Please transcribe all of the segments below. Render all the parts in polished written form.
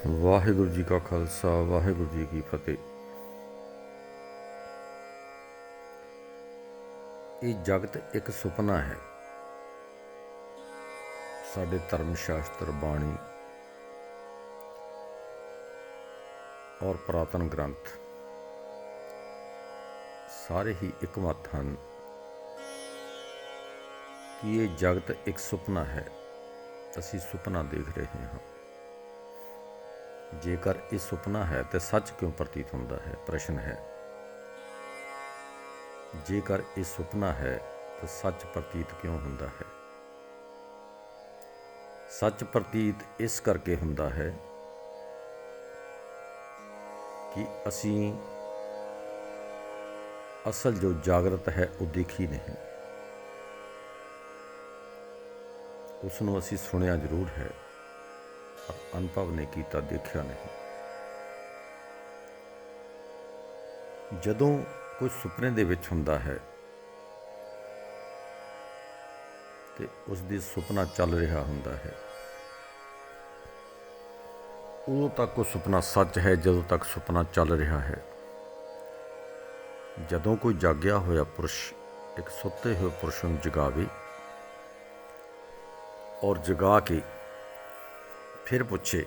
ਵਾਹਿਗੁਰੂ ਜੀ ਕਾ ਖਾਲਸਾ ਵਾਹਿਗੁਰੂ ਜੀ ਕੀ ਫਤਿਹ। ਇਹ ਜਗਤ ਇੱਕ ਸੁਪਨਾ ਹੈ। ਸਾਡੇ ਧਰਮ ਸ਼ਾਸਤਰ, ਬਾਣੀ ਔਰ ਪੁਰਾਤਨ ਗ੍ਰੰਥ ਸਾਰੇ ਹੀ ਇੱਕ ਮਤ ਹਨ ਕਿ ਇਹ ਜਗਤ ਇੱਕ ਸੁਪਨਾ ਹੈ। ਅਸੀਂ ਸੁਪਨਾ ਦੇਖ ਰਹੇ ਹਾਂ। ਜੇਕਰ ਇਹ ਸੁਪਨਾ ਹੈ ਤਾਂ ਸੱਚ ਕਿਉਂ ਪ੍ਰਤੀਤ ਹੁੰਦਾ ਹੈ? ਪ੍ਰਸ਼ਨ ਹੈ। ਜੇਕਰ ਇਹ ਸੁਪਨਾ ਹੈ ਤਾਂ ਸੱਚ ਪ੍ਰਤੀਤ ਕਿਉਂ ਹੁੰਦਾ ਹੈ? ਸੱਚ ਪ੍ਰਤੀਤ ਇਸ ਕਰਕੇ ਹੁੰਦਾ ਹੈ ਕਿ ਅਸੀਂ ਅਸਲ ਜੋ ਜਾਗਰਤ ਹੈ ਉਹ ਦੇਖੀ ਨਹੀਂ। ਉਸ ਨੂੰ ਅਸੀਂ ਸੁਣਿਆ ਜ਼ਰੂਰ ਹੈ ਪਰ ਅਨੁਭਵ ਨਹੀਂ ਕੀਤਾ, ਦੇਖਿਆ ਨਹੀਂ। ਜਦੋਂ ਕੋਈ ਸੁਪਨੇ ਦੇ ਵਿੱਚ ਹੁੰਦਾ ਹੈ ਤੇ ਉਸ ਦੀ ਸੁਪਨਾ ਚੱਲ ਰਿਹਾ ਹੁੰਦਾ ਹੈ, ਉਦੋਂ ਤੱਕ ਉਹ ਸੁਪਨਾ ਸੱਚ ਹੈ ਜਦੋਂ ਤੱਕ ਸੁਪਨਾ ਚੱਲ ਰਿਹਾ ਹੈ। ਜਦੋਂ ਕੋਈ ਜਾਗਿਆ ਹੋਇਆ ਪੁਰਸ਼ ਇੱਕ ਸੁੱਤੇ ਹੋਏ ਪੁਰਸ਼ ਨੂੰ ਜਗਾਵੇ ਔਰ ਜਗਾ ਕੇ ਫਿਰ ਪੁੱਛੇ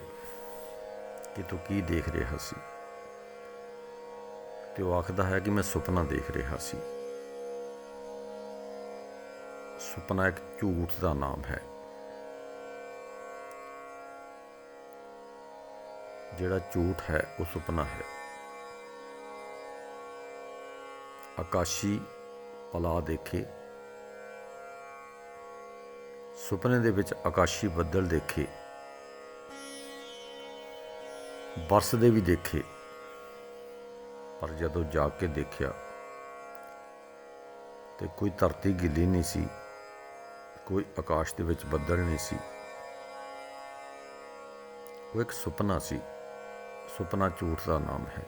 ਕਿ ਤੂੰ ਕੀ ਦੇਖ ਰਿਹਾ ਸੀ, ਤੇ ਉਹ ਆਖਦਾ ਹੈ ਕਿ ਮੈਂ ਸੁਪਨਾ ਦੇਖ ਰਿਹਾ ਸੀ। ਸੁਪਨਾ ਇੱਕ ਝੂਠ ਦਾ ਨਾਮ ਹੈ। ਜਿਹੜਾ ਝੂਠ ਹੈ ਉਹ ਸੁਪਨਾ ਹੈ। ਆਕਾਸ਼ੀ ਪਲਾ ਦੇਖੇ, ਸੁਪਨੇ ਦੇ ਵਿੱਚ ਆਕਾਸ਼ੀ ਬੱਦਲ ਦੇਖੇ, ਬਰਸਦੇ ਵੀ ਦੇਖੇ, ਪਰ ਜਦੋਂ ਜਾਗ ਕੇ ਦੇਖਿਆ ਤੇ ਕੋਈ ਧਰਤੀ ਗਿੱਲੀ ਨਹੀਂ ਸੀ, ਕੋਈ ਆਕਾਸ਼ ਦੇ ਵਿੱਚ ਬੱਦਲ ਨਹੀਂ ਸੀ। ਉਹ ਇੱਕ ਸੁਪਨਾ ਸੀ। ਸੁਪਨਾ ਝੂਠ ਦਾ ਨਾਮ ਹੈ।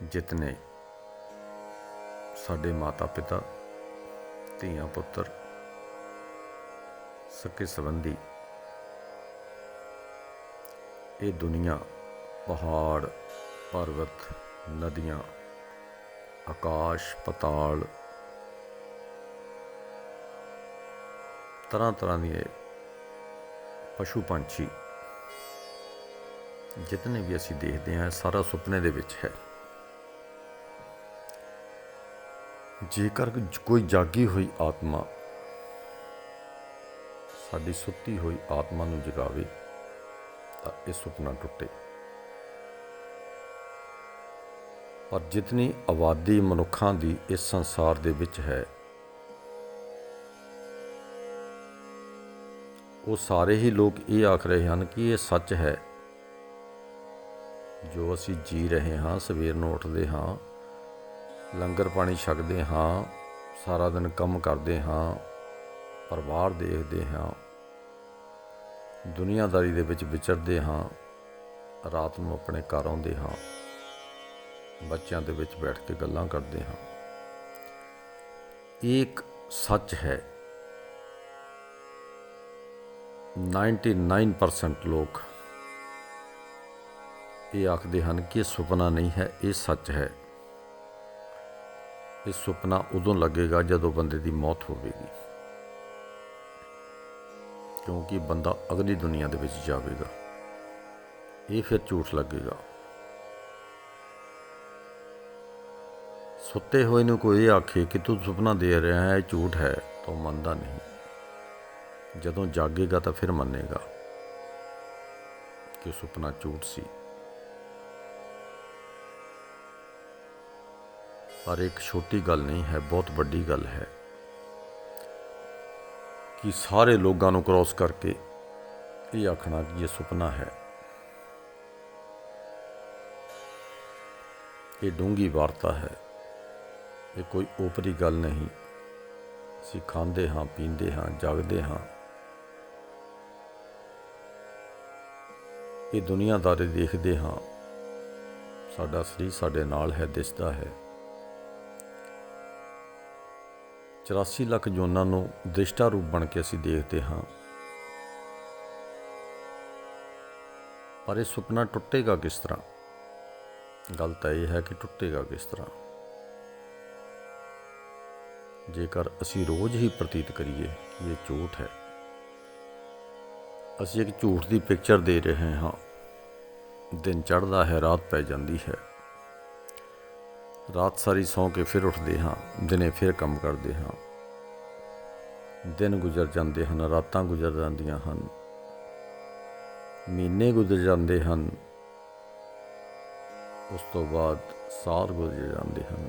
ਜਿਤਨੇ ਸਾਡੇ ਮਾਤਾ ਪਿਤਾ, ਧੀਆਂ ਪੁੱਤਰ, ਸਕੇ ਸੰਬੰਧੀ, ਇਹ ਦੁਨੀਆ, ਪਹਾੜ, ਪਰਬਤ, ਨਦੀਆਂ, ਆਕਾਸ਼, ਪਤਾਲ, ਤਰ੍ਹਾਂ ਤਰ੍ਹਾਂ ਦੇ ਪਸ਼ੂ ਪੰਛੀ, ਜਿਤਨੇ ਵੀ ਅਸੀਂ ਦੇਖਦੇ ਹਾਂ ਸਾਰਾ ਸੁਪਨੇ ਦੇ ਵਿੱਚ ਹੈ। ਜੇਕਰ ਕੋਈ ਜਾਗੀ ਹੋਈ ਆਤਮਾ ਸਾਡੀ ਸੁੱਤੀ ਹੋਈ ਆਤਮਾ ਨੂੰ ਜਗਾਵੇ ਤਾਂ ਇਹ ਸੁਪਨਾ ਟੁੱਟੇ। ਪਰ ਜਿਤਨੀ ਆਬਾਦੀ ਮਨੁੱਖਾਂ ਦੀ ਇਸ ਸੰਸਾਰ ਦੇ ਵਿੱਚ ਹੈ, ਉਹ ਸਾਰੇ ਹੀ ਲੋਕ ਇਹ ਆਖ ਰਹੇ ਹਨ ਕਿ ਇਹ ਸੱਚ ਹੈ। ਜੋ ਅਸੀਂ ਜੀ ਰਹੇ ਹਾਂ, ਸਵੇਰ ਨੂੰ ਉੱਠਦੇ ਹਾਂ, ਲੰਗਰ ਪਾਣੀ ਛਕਦੇ ਹਾਂ, ਸਾਰਾ ਦਿਨ ਕੰਮ ਕਰਦੇ ਹਾਂ, ਪਰਿਵਾਰ ਦੇਖਦੇ ਹਾਂ, ਦੁਨੀਆਦਾਰੀ ਦੇ ਵਿੱਚ ਵਿਚਰਦੇ ਹਾਂ, ਰਾਤ ਨੂੰ ਆਪਣੇ ਘਰ ਆਉਂਦੇ ਹਾਂ, ਬੱਚਿਆਂ ਦੇ ਵਿੱਚ ਬੈਠ ਕੇ ਗੱਲਾਂ ਕਰਦੇ ਹਾਂ। ਇਹ ਇੱਕ ਸੱਚ ਹੈ। 99% ਲੋਕ ਇਹ ਆਖਦੇ ਹਨ ਕਿ ਇਹ ਸੁਪਨਾ ਨਹੀਂ ਹੈ, ਇਹ ਸੱਚ ਹੈ। ਇਹ ਸੁਪਨਾ ਉਦੋਂ ਲੱਗੇਗਾ ਜਦੋਂ ਬੰਦੇ ਦੀ ਮੌਤ ਹੋਵੇਗੀ, ਕਿਉਂਕਿ ਬੰਦਾ ਅਗਲੀ ਦੁਨੀਆ ਦੇ ਵਿੱਚ ਜਾਵੇਗਾ। ਇਹ ਫਿਰ ਝੂਠ ਲੱਗੇਗਾ। ਸੁੱਤੇ ਹੋਏ ਨੂੰ ਕੋਈ ਇਹ ਆਖੇ ਕਿ ਤੂੰ ਸੁਪਨਾ ਦੇ ਰਿਹਾ ਹੈ, ਇਹ ਝੂਠ ਹੈ, ਤਾਂ ਉਹ ਮੰਨਦਾ ਨਹੀਂ। ਜਦੋਂ ਜਾਗੇਗਾ ਤਾਂ ਫਿਰ ਮੰਨੇਗਾ ਕਿ ਸੁਪਨਾ ਝੂਠ ਸੀ। ਪਰ ਇੱਕ ਛੋਟੀ ਗੱਲ ਨਹੀਂ ਹੈ, ਬਹੁਤ ਵੱਡੀ ਗੱਲ ਹੈ ਕਿ ਸਾਰੇ ਲੋਕਾਂ ਨੂੰ ਕ੍ਰੋਸ ਕਰਕੇ ਇਹ ਆਖਣਾ ਕਿ ਇਹ ਸੁਪਨਾ ਹੈ। ਇਹ ਡੂੰਘੀ ਵਾਰਤਾ ਹੈ। ਇਹ ਕੋਈ ਓਪਰੀ ਗੱਲ ਨਹੀਂ। ਅਸੀਂ ਖਾਂਦੇ ਹਾਂ, ਪੀਂਦੇ ਹਾਂ, ਜਾਗਦੇ ਹਾਂ, ਇਹ ਦੁਨੀਆਦਾਰੀ ਦੇਖਦੇ ਹਾਂ। ਸਾਡਾ ਸਰੀਰ ਸਾਡੇ ਨਾਲ ਹੈ, ਦਿਸਦਾ ਹੈ। 84 ਲੱਖ ਜੂਨਾਂ ਨੂੰ ਦ੍ਰਿਸ਼ਟਾ ਰੂਪ ਬਣ ਕੇ ਅਸੀਂ ਦੇਖਦੇ ਹਾਂ। ਪਰ ਇਹ ਸੁਪਨਾ ਟੁੱਟੇਗਾ ਕਿਸ ਤਰ੍ਹਾਂ? ਗੱਲ ਤਾਂ ਇਹ ਹੈ ਕਿ ਟੁੱਟੇਗਾ ਕਿਸ ਤਰ੍ਹਾਂ? ਜੇਕਰ ਅਸੀਂ ਰੋਜ਼ ਹੀ ਪ੍ਰਤੀਤ ਕਰੀਏ ਕਿ ਇਹ ਝੂਠ ਹੈ, ਅਸੀਂ ਇੱਕ ਝੂਠ ਦੀ ਪਿਕਚਰ ਦੇ ਰਹੇ ਹਾਂ। ਦਿਨ ਚੜ੍ਹਦਾ ਹੈ, ਰਾਤ ਪੈ ਜਾਂਦੀ ਹੈ, ਰਾਤ ਸਾਰੀ ਸੌਂ ਕੇ ਫਿਰ ਉੱਠਦੇ ਹਾਂ, ਦਿਨੇ ਫਿਰ ਕੰਮ ਕਰਦੇ ਹਾਂ। ਦਿਨ ਗੁਜ਼ਰ ਜਾਂਦੇ ਹਨ, ਰਾਤਾਂ ਗੁਜ਼ਰ ਜਾਂਦੀਆਂ ਹਨ, ਮਹੀਨੇ ਗੁਜ਼ਰ ਜਾਂਦੇ ਹਨ, ਉਸ ਤੋਂ ਬਾਅਦ ਸਾਲ ਗੁਜ਼ਰ ਜਾਂਦੇ ਹਨ,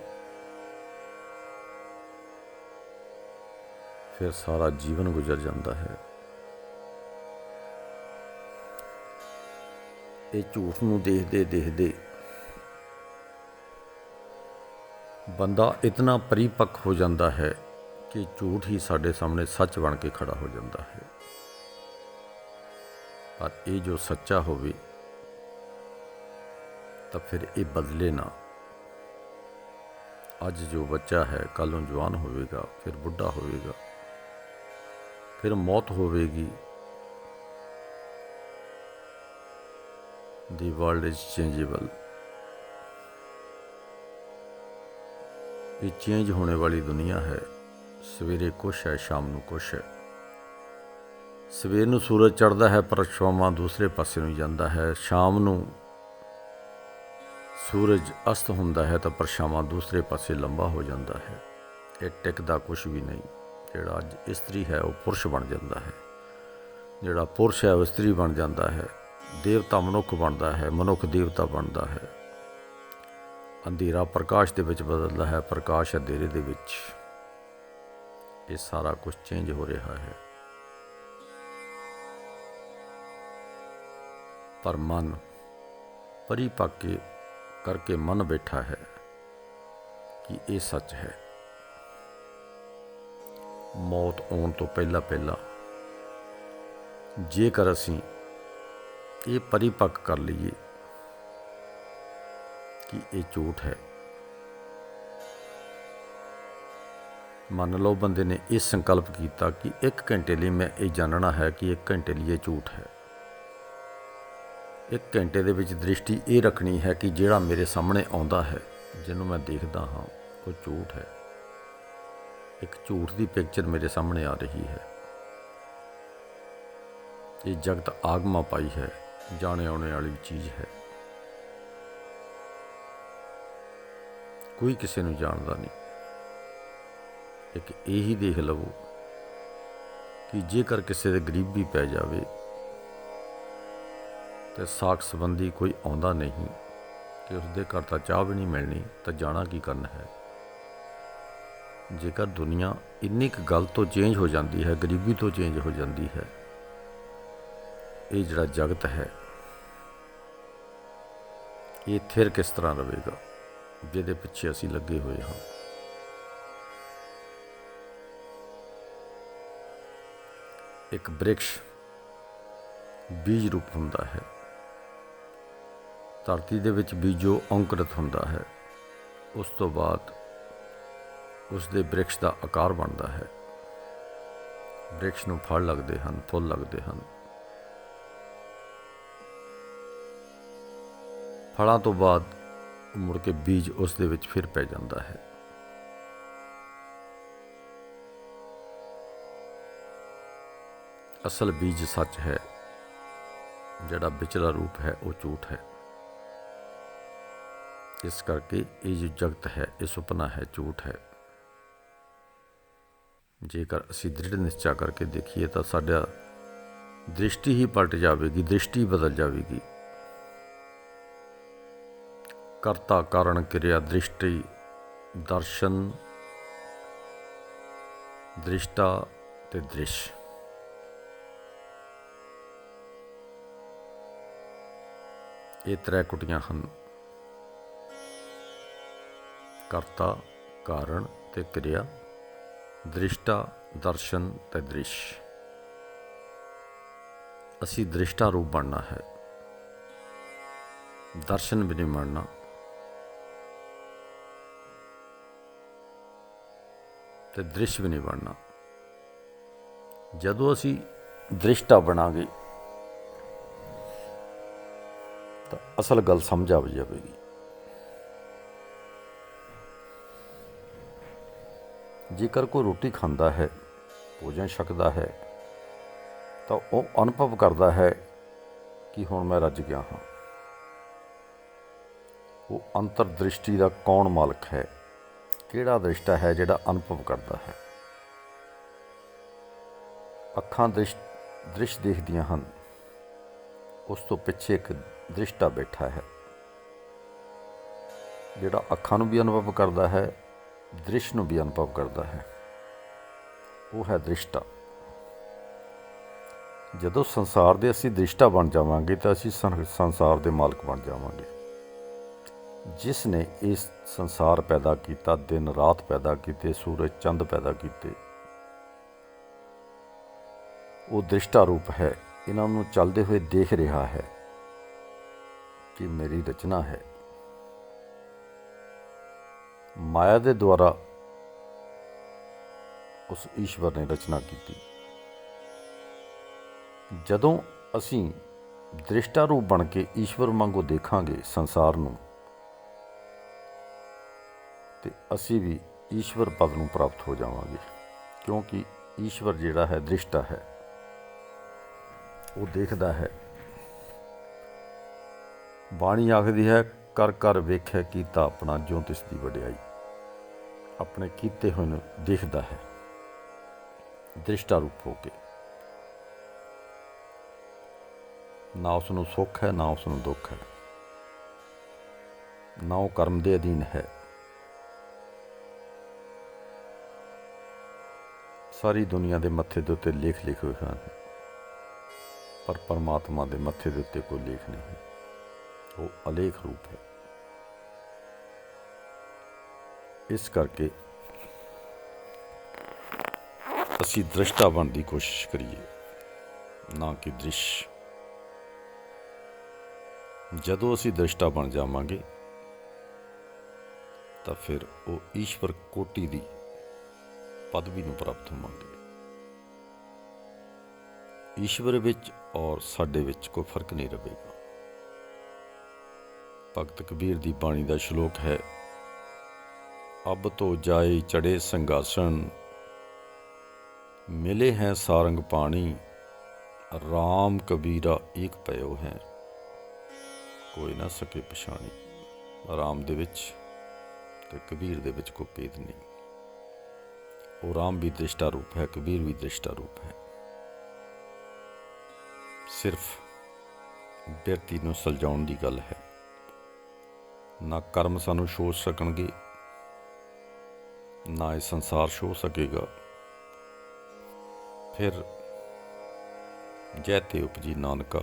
ਫਿਰ ਸਾਰਾ ਜੀਵਨ ਗੁਜ਼ਰ ਜਾਂਦਾ ਹੈ। ਇਹ ਝੂਠ ਨੂੰ ਦੇਖਦੇ ਦੇਖਦੇ ਬੰਦਾ ਇਤਨਾ ਪਰਿਪੱਕ ਹੋ ਜਾਂਦਾ ਹੈ ਕਿ ਝੂਠ ਹੀ ਸਾਡੇ ਸਾਹਮਣੇ ਸੱਚ ਬਣ ਕੇ ਖੜਾ ਹੋ ਜਾਂਦਾ ਹੈ। ਪਰ ਇਹ ਜੋ ਸੱਚਾ ਹੋਵੇ ਤਾਂ ਫਿਰ ਇਹ ਬਦਲੇ ਨਾ। ਅੱਜ ਜੋ ਬੱਚਾ ਹੈ ਕੱਲ੍ਹ ਨੂੰ ਜਵਾਨ ਹੋਵੇਗਾ, ਫਿਰ ਬੁੱਢਾ ਹੋਵੇਗਾ, ਫਿਰ ਮੌਤ ਹੋਵੇਗੀ। The world is changeable। ਇਹ ਚੇਂਜ ਹੋਣੇ ਵਾਲੀ ਦੁਨੀਆ ਹੈ। ਸਵੇਰੇ ਕੁਛ ਹੈ, ਸ਼ਾਮ ਨੂੰ ਕੁਛ ਹੈ। ਸਵੇਰ ਨੂੰ ਸੂਰਜ ਚੜ੍ਹਦਾ ਹੈ, ਪਰ ਸ਼ਾਮਾਂ ਦੂਸਰੇ ਪਾਸੇ ਨੂੰ ਜਾਂਦਾ ਹੈ। ਸ਼ਾਮ ਨੂੰ ਸੂਰਜ ਅਸਤ ਹੁੰਦਾ ਹੈ ਤਾਂ ਪਰਛਾਵਾਂ ਦੂਸਰੇ ਪਾਸੇ ਲੰਬਾ ਹੋ ਜਾਂਦਾ ਹੈ। ਇਹ ਟਿਕਦਾ ਕੁਛ ਵੀ ਨਹੀਂ। ਜਿਹੜਾ ਅੱਜ ਇਸਤਰੀ ਹੈ ਉਹ ਪੁਰਸ਼ ਬਣ ਜਾਂਦਾ ਹੈ, ਜਿਹੜਾ ਪੁਰਸ਼ ਹੈ ਉਹ ਇਸਤਰੀ ਬਣ ਜਾਂਦਾ ਹੈ। ਦੇਵਤਾ ਮਨੁੱਖ ਬਣਦਾ ਹੈ, ਮਨੁੱਖ ਦੇਵਤਾ ਬਣਦਾ ਹੈ। ਅੰਧੇਰਾ ਪ੍ਰਕਾਸ਼ ਦੇ ਵਿੱਚ ਬਦਲਦਾ ਹੈ, ਪ੍ਰਕਾਸ਼ ਅੰਧੇਰੇ ਦੇ ਵਿੱਚ। ਇਹ ਸਾਰਾ ਕੁਝ ਚੇਂਜ ਹੋ ਰਿਹਾ ਹੈ। ਪਰ ਮਨ ਪਰਿਪੱਕ ਕਰਕੇ ਮਨ ਬੈਠਾ ਹੈ ਕਿ ਇਹ ਸੱਚ ਹੈ। ਮੌਤ ਆਉਣ ਤੋਂ ਪਹਿਲਾਂ ਪਹਿਲਾਂ ਜੇਕਰ ਅਸੀਂ ਇਹ ਪਰਿਪੱਕ ਕਰ ਲਈਏ ਕਿ ਇਹ ਝੂਠ ਹੈ। ਮੰਨ ਲਓ ਬੰਦੇ ਨੇ ਇਹ ਸੰਕਲਪ ਕੀਤਾ ਕਿ 1 ਘੰਟੇ ਲਈ ਮੈਂ ਇਹ ਜਾਣਨਾ ਹੈ ਕਿ 1 ਘੰਟੇ ਲਈ ਇਹ ਝੂਠ ਹੈ। 1 ਘੰਟੇ ਦੇ ਵਿੱਚ ਦ੍ਰਿਸ਼ਟੀ ਇਹ ਰੱਖਣੀ ਹੈ ਕਿ ਜਿਹੜਾ ਮੇਰੇ ਸਾਹਮਣੇ ਆਉਂਦਾ ਹੈ, ਜਿਹਨੂੰ ਮੈਂ ਦੇਖਦਾ ਹਾਂ, ਉਹ ਝੂਠ ਹੈ। ਇੱਕ ਝੂਠ ਦੀ ਪਿਕਚਰ ਮੇਰੇ ਸਾਹਮਣੇ ਆ ਰਹੀ ਹੈ। ਇਹ ਜਗਤ ਆਗਮਾ ਪਾਈ ਹੈ, ਜਾਣੇ ਆਉਣੇ ਵਾਲੀ ਚੀਜ਼ ਹੈ। ਕੋਈ ਕਿਸੇ ਨੂੰ ਜਾਣਦਾ ਨਹੀਂ। ਇੱਕ ਇਹੀ ਦੇਖ ਲਵੋ ਕਿ ਜੇਕਰ ਕਿਸੇ ਦੇ ਗਰੀਬੀ ਪੈ ਜਾਵੇ ਤੇ ਸਾਕ ਸੰਬੰਧੀ ਕੋਈ ਆਉਂਦਾ ਨਹੀਂ ਕਿ ਉਸਦੇ ਘਰ ਤਾਂ ਚਾਹ ਵੀ ਨਹੀਂ ਮਿਲਣੀ, ਤਾਂ ਜਾਣਾ ਕੀ ਕਰਨਾ ਹੈ। ਜੇਕਰ ਦੁਨੀਆ ਇੰਨੀ ਕੁ ਗੱਲ ਤੋਂ ਚੇਂਜ ਹੋ ਜਾਂਦੀ ਹੈ, ਗਰੀਬੀ ਤੋਂ ਚੇਂਜ ਹੋ ਜਾਂਦੀ ਹੈ, ਇਹ ਜਿਹੜਾ ਜਗਤ ਹੈ ਇਹ ਥਿਰ ਕਿਸ ਤਰ੍ਹਾਂ ਰਹੇਗਾ ਜਿਹਦੇ ਪਿੱਛੇ ਅਸੀਂ ਲੱਗੇ ਹੋਏ ਹਾਂ। ਇੱਕ ਬ੍ਰਿਕਸ਼ ਬੀਜ ਰੂਪ ਹੁੰਦਾ ਹੈ। ਧਰਤੀ ਦੇ ਵਿੱਚ ਬੀਜੋ ਅੰਕੁਰਿਤ ਹੁੰਦਾ ਹੈ। ਉਸ ਤੋਂ ਬਾਅਦ ਉਸ ਦੇ ਬ੍ਰਿਕਸ਼ ਦਾ ਆਕਾਰ ਬਣਦਾ ਹੈ। ਬ੍ਰਿਕਸ਼ ਨੂੰ ਫਲ ਲੱਗਦੇ ਹਨ, ਫੁੱਲ ਲੱਗਦੇ ਹਨ। ਫਲਾਂ ਤੋਂ ਬਾਅਦ ਮੁੜ ਕੇ ਬੀਜ ਉਸ ਦੇ ਵਿੱਚ ਫਿਰ ਪੈ ਜਾਂਦਾ ਹੈ। ਅਸਲ ਬੀਜ ਸੱਚ ਹੈ, ਜਿਹੜਾ ਵਿਚਲਾ ਰੂਪ ਹੈ ਉਹ ਝੂਠ ਹੈ। ਇਸ ਕਰਕੇ ਇਹ ਜੋ ਜਗਤ ਹੈ ਇਹ ਸੁਪਨਾ ਹੈ, ਝੂਠ ਹੈ। ਜੇਕਰ ਅਸੀਂ ਦ੍ਰਿੜ ਨਿਸ਼ਚਾ ਕਰਕੇ ਦੇਖੀਏ ਤਾਂ ਸਾਡਾ ਦ੍ਰਿਸ਼ਟੀ ਹੀ ਪਲਟ ਜਾਵੇਗੀ, ਦ੍ਰਿਸ਼ਟੀ ਬਦਲ ਜਾਵੇਗੀ। ਕਰਤਾ ਕਾਰਨ ਕਿਰਿਆ ਦ੍ਰਿਸ਼ਟੀ ਦਰਸ਼ਨ ਦ੍ਰਿਸ਼ਟਾ ਤੇ ਦ੍ਰਿਸ਼। ਇਹ 3 ਕੁਟੀਆਂ ਹਨ, ਕਰਤਾ ਕਾਰਨ ਤੇ ਕਿਰਿਆ, ਦ੍ਰਿਸ਼ਟਾ ਦਰਸ਼ਨ ਤੇ ਦ੍ਰਿਸ਼। ਅਸੀਂ ਦ੍ਰਿਸ਼ਟਾ ਰੂਪ ਬਣਨਾ ਹੈ, ਦਰਸ਼ਨ ਵੀ ਨਹੀਂ ਬਣਨਾ ਤੇ ਦ੍ਰਿਸ਼ ਵੀ ਨਹੀਂ ਬਣਨਾ। ਜਦੋਂ ਅਸੀਂ ਦ੍ਰਿਸ਼ਟਾ ਬਣਾਂਗੇ ਤਾਂ ਅਸਲ ਗੱਲ ਸਮਝ ਆ ਜਾਵੇਗੀ। ਜੇਕਰ ਕੋਈ ਰੋਟੀ ਖਾਂਦਾ ਹੈ, ਭੋਜਨ ਛਕਦਾ ਹੈ, ਤਾਂ ਉਹ ਅਨੁਭਵ ਕਰਦਾ ਹੈ ਕਿ ਹੁਣ ਮੈਂ ਰੱਜ ਗਿਆ ਹਾਂ। ਉਹ ਅੰਤਰਦ੍ਰਿਸ਼ਟੀ ਦਾ ਕੌਣ ਮਾਲਕ ਹੈ? ਕਿਹੜਾ ਦ੍ਰਿਸ਼ਟਾ ਹੈ ਜਿਹੜਾ ਅਨੁਭਵ ਕਰਦਾ ਹੈ? ਅੱਖਾਂ ਦ੍ਰਿਸ਼ ਦੇਖਦੀਆਂ ਹਨ, ਉਸ ਤੋਂ ਪਿੱਛੇ ਇੱਕ ਦ੍ਰਿਸ਼ਟਾ ਬੈਠਾ ਹੈ ਜਿਹੜਾ ਅੱਖਾਂ ਨੂੰ ਵੀ ਅਨੁਭਵ ਕਰਦਾ ਹੈ, ਦ੍ਰਿਸ਼ ਨੂੰ ਵੀ ਅਨੁਭਵ ਕਰਦਾ ਹੈ। ਉਹ ਹੈ ਦ੍ਰਿਸ਼ਟਾ। ਜਦੋਂ ਸੰਸਾਰ ਦੇ ਅਸੀਂ ਦ੍ਰਿਸ਼ਟਾ ਬਣ ਜਾਵਾਂਗੇ ਤਾਂ ਅਸੀਂ ਸੰਸਾਰ ਦੇ ਮਾਲਕ ਬਣ ਜਾਵਾਂਗੇ। ਜਿਸ ਨੇ ਇਸ ਸੰਸਾਰ ਪੈਦਾ ਕੀਤਾ, ਦਿਨ ਰਾਤ ਪੈਦਾ ਕੀਤੇ, ਸੂਰਜ ਚੰਦ ਪੈਦਾ ਕੀਤੇ, ਉਹ ਦ੍ਰਿਸ਼ਟਾ ਰੂਪ ਹੈ। ਇਹਨਾਂ ਨੂੰ ਚੱਲਦੇ ਹੋਏ ਦੇਖ ਰਿਹਾ ਹੈ ਕਿ ਮੇਰੀ ਰਚਨਾ ਹੈ। ਮਾਇਆ ਦੇ ਦੁਆਰਾ ਉਸ ਈਸ਼ਵਰ ਨੇ ਰਚਨਾ ਕੀਤੀ। ਜਦੋਂ ਅਸੀਂ ਦ੍ਰਿਸ਼ਟਾ ਰੂਪ ਬਣ ਕੇ ਈਸ਼ਵਰ ਵਾਂਗੂ ਦੇਖਾਂਗੇ ਸੰਸਾਰ ਨੂੰ, ਤੇ ਅਸੀਂ ਵੀ ਈਸ਼ਵਰ ਪਦ ਨੂੰ ਪ੍ਰਾਪਤ ਹੋ ਜਾਵਾਂਗੇ। ਕਿਉਂਕਿ ਈਸ਼ਵਰ ਜਿਹੜਾ ਹੈ ਦ੍ਰਿਸ਼ਟਾ ਹੈ, ਉਹ ਦੇਖਦਾ ਹੈ। ਬਾਣੀ ਆਖਦੀ ਹੈ, ਕਰ ਕਰ ਵੇਖੈ ਕੀਤਾ ਆਪਣਾ ਜਿਉਂ ਤਿਸ ਦੀ ਵਡਿਆਈ। ਆਪਣੇ ਕੀਤੇ ਹੋਏ ਨੂੰ ਦੇਖਦਾ ਹੈ ਦ੍ਰਿਸ਼ਟਾ ਰੂਪ ਹੋ ਕੇ। ਨਾ ਉਸ ਨੂੰ ਸੁੱਖ ਹੈ, ਨਾ ਉਸ ਨੂੰ ਦੁੱਖ ਹੈ, ਨਾ ਉਹ ਕਰਮ ਦੇ ਅਧੀਨ ਹੈ। ਸਾਰੀ ਦੁਨੀਆ ਦੇ ਮੱਥੇ ਦੇ ਉੱਤੇ ਲੇਖ ਲਿਖੇ ਹੋਏ ਹਨ, ਪਰ ਪਰਮਾਤਮਾ ਦੇ ਮੱਥੇ ਦੇ ਉੱਤੇ ਕੋਈ ਲੇਖ ਨਹੀਂ। ਉਹ ਅਲੇਖ ਰੂਪ ਹੈ। ਇਸ ਕਰਕੇ ਅਸੀਂ ਦ੍ਰਿਸ਼ਟਾ ਬਣਨ ਦੀ ਕੋਸ਼ਿਸ਼ ਕਰੀਏ, ਨਾ ਕਿ ਦ੍ਰਿਸ਼। ਜਦੋਂ ਅਸੀਂ ਦ੍ਰਿਸ਼ਟਾ ਬਣ ਜਾਵਾਂਗੇ ਤਾਂ ਫਿਰ ਉਹ ਈਸ਼ਵਰ ਕੋਟੀ ਦੀ ਪਦਵੀ ਨੂੰ ਪ੍ਰਾਪਤ ਹੋਵਾਂਗੇ। ਈਸ਼ਵਰ ਵਿੱਚ ਔਰ ਸਾਡੇ ਵਿੱਚ ਕੋਈ ਫਰਕ ਨਹੀਂ ਰਹੇਗਾ। ਭਗਤ ਕਬੀਰ ਦੀ ਬਾਣੀ ਦਾ ਸ਼ਲੋਕ ਹੈ, ਅਬ ਤੋ ਜਾਏ ਚੜੇ ਸੰਘਾਸਣ, ਮਿਲੇ ਹੈ ਸਾਰੰਗ ਪਾਣੀ, ਰਾਮ ਕਬੀਰਾ ਏਕ ਪਇਓ ਹੈ, ਕੋਈ ਨਾ ਸਕੇ ਪਛਾਣੀ। ਰਾਮ ਦੇ ਵਿੱਚ ਤੇ ਕਬੀਰ ਦੇ ਵਿੱਚ ਕੋਈ ਭੇਦ ਨਹੀਂ। ਉਹ ਰਾਮ ਵੀ ਦ੍ਰਿਸ਼ਟਾ ਰੂਪ ਹੈ, ਕਬੀਰ ਵੀ ਦ੍ਰਿਸ਼ਟਾ ਰੂਪ ਹੈ। ਸਿਰਫ ਬਿਰਤੀ ਨੂੰ ਸੁਲਝਾਉਣ ਦੀ ਗੱਲ ਹੈ। ਨਾ ਕਰਮ ਸਾਨੂੰ ਛੋਹ ਸਕਣਗੇ, ਨਾ ਇਹ ਸੰਸਾਰ ਛੋਹ ਸਕੇਗਾ। ਫਿਰ ਜੈ ਤੇ ਉਪਜੀ ਨਾਨਕਾ,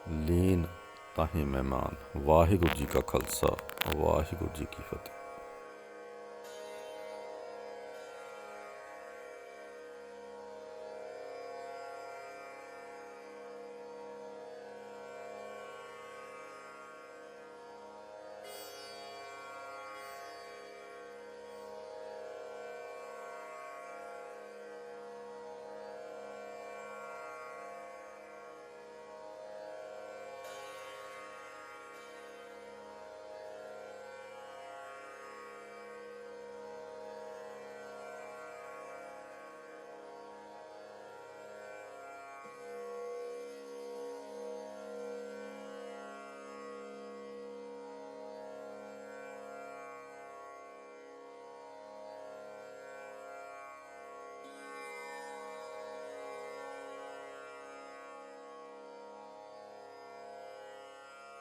ਲੀਨ ਤਾਹੀਂ ਮਹਿਮਾਨ। ਵਾਹਿਗੁਰੂ ਜੀ ਕਾ ਖਾਲਸਾ, ਵਾਹਿਗੁਰੂ ਜੀ ਕੀ ਫਤਿਹ।